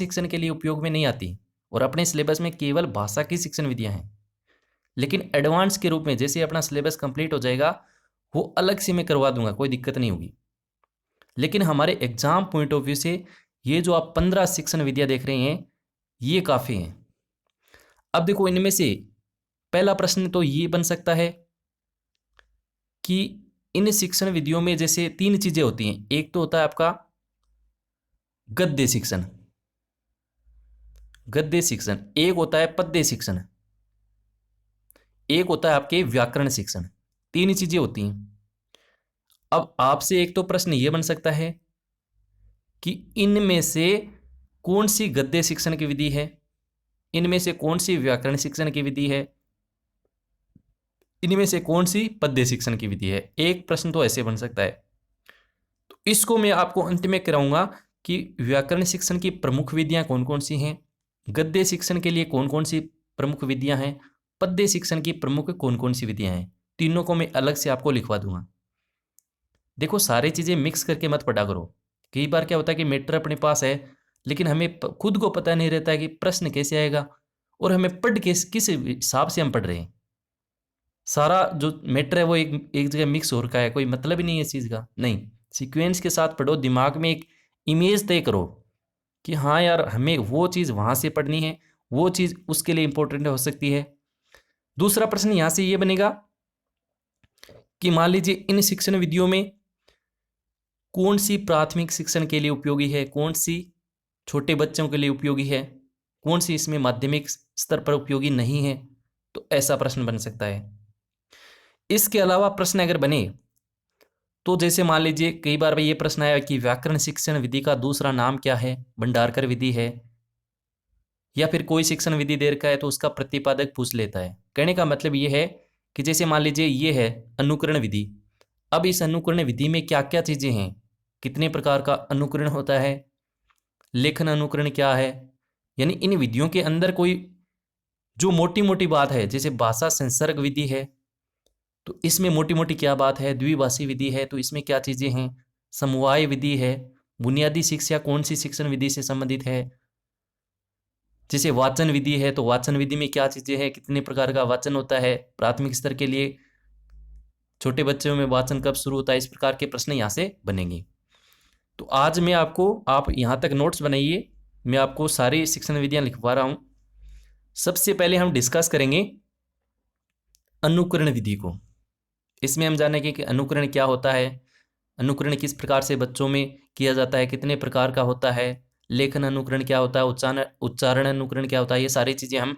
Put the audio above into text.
शिक्षण के लिए उपयोग में नहीं आती और अपने सिलेबस में केवल भाषा की शिक्षण विधियां हैं। लेकिन एडवांस के रूप में जैसे अपना सिलेबस कंप्लीट हो जाएगा, वो अलग से मैं करवा दूंगा, कोई दिक्कत नहीं होगी। लेकिन हमारे एग्जाम पॉइंट ऑफ व्यू से ये जो आप 15 शिक्षण विधियां देख रहे हैं, ये काफ़ी हैं। अब देखो, इनमें से पहला प्रश्न तो ये बन सकता है कि इन शिक्षण विधियों में जैसे 3 चीजें होती हैं। एक तो होता है आपका गद्य शिक्षण, गद्य शिक्षण, एक होता है पद्य शिक्षण, एक होता है आपके व्याकरण शिक्षण। 3 चीजें होती हैं। अब आपसे एक तो प्रश्न ये बन सकता है कि इनमें से कौन सी गद्य शिक्षण की विधि है, इनमें से कौन सी व्याकरण शिक्षण की विधि है, इनमें से कौन सी पद्य शिक्षण की विधि है। एक प्रश्न तो ऐसे बन सकता है। तो इसको मैं आपको अंत में कराऊंगा कि व्याकरण शिक्षण की प्रमुख विधियां कौन कौन सी हैं, गद्य शिक्षण के लिए कौन कौन सी प्रमुख विधियां हैं, पद्य शिक्षण की प्रमुख कौन कौन सी विधियां हैं। तीनों को मैं अलग से आपको लिखवा दूंगा। देखो, सारी चीजें मिक्स करके मत पढ़ा करो। कई बार क्या होता है कि मैटर अपने पास है, लेकिन हमें खुद को पता नहीं रहता है कि प्रश्न कैसे आएगा और हमें पढ़ के किस हिसाब से हम पढ़ रहे हैं। सारा जो मैटर है वो एक जगह मिक्स हो रखा है, कोई मतलब ही नहीं है इस चीज़ का। नहीं, सीक्वेंस के साथ पढ़ो, दिमाग में एक इमेज तय करो कि हाँ यार, हमें वो चीज़ वहाँ से पढ़नी है, वो चीज़ उसके लिए इंपॉर्टेंट हो सकती है। दूसरा प्रश्न यहाँ से ये बनेगा कि मान लीजिए इन शिक्षण विधियों में कौन सी प्राथमिक शिक्षण के लिए उपयोगी है, कौन सी छोटे बच्चों के लिए उपयोगी है, कौन सी इसमें माध्यमिक स्तर पर उपयोगी नहीं है। तो ऐसा प्रश्न बन सकता है। इसके अलावा प्रश्न अगर बने तो जैसे मान लीजिए कई बार ये प्रश्न आया कि व्याकरण शिक्षण विधि का दूसरा नाम क्या है, भंडारकर विधि है, या फिर कोई शिक्षण विधि दे रखा है तो उसका प्रतिपादक पूछ लेता है। कहने का मतलब ये है कि जैसे मान लीजिए ये है अनुकरण विधि। अब इस अनुकरण विधि में क्या क्या चीजें हैं, कितने प्रकार का अनुकरण होता है, लेखन अनुकरण क्या है, यानी इन विधियों के अंदर कोई जो मोटी मोटी बात है, जैसे भाषा संसर्ग विधि है तो इसमें मोटी मोटी क्या बात है, द्विभाषी विधि है तो इसमें क्या चीजें हैं, समवाय विधि है, बुनियादी शिक्षा कौन सी शिक्षण विधि से संबंधित है, जैसे वाचन विधि है तो वाचन विधि में क्या चीजें हैं, कितने प्रकार का वाचन होता है, प्राथमिक स्तर के लिए छोटे बच्चों में वाचन कब शुरू होता है। इस प्रकार के प्रश्न यहाँ से बनेंगे। तो आज मैं आपको, आप यहाँ तक नोट्स बनाइए, मैं आपको सारी शिक्षण विधियाँ लिखवा रहा हूँ। सबसे पहले हम डिस्कस करेंगे अनुकरण विधि को। इसमें हम जानेंगे कि अनुकरण क्या होता है, अनुकरण किस प्रकार से बच्चों में किया जाता है, कितने प्रकार का होता है, लेखन अनुकरण क्या होता है, उच्चारण अनुकरण क्या होता है। ये सारी चीज़ें हम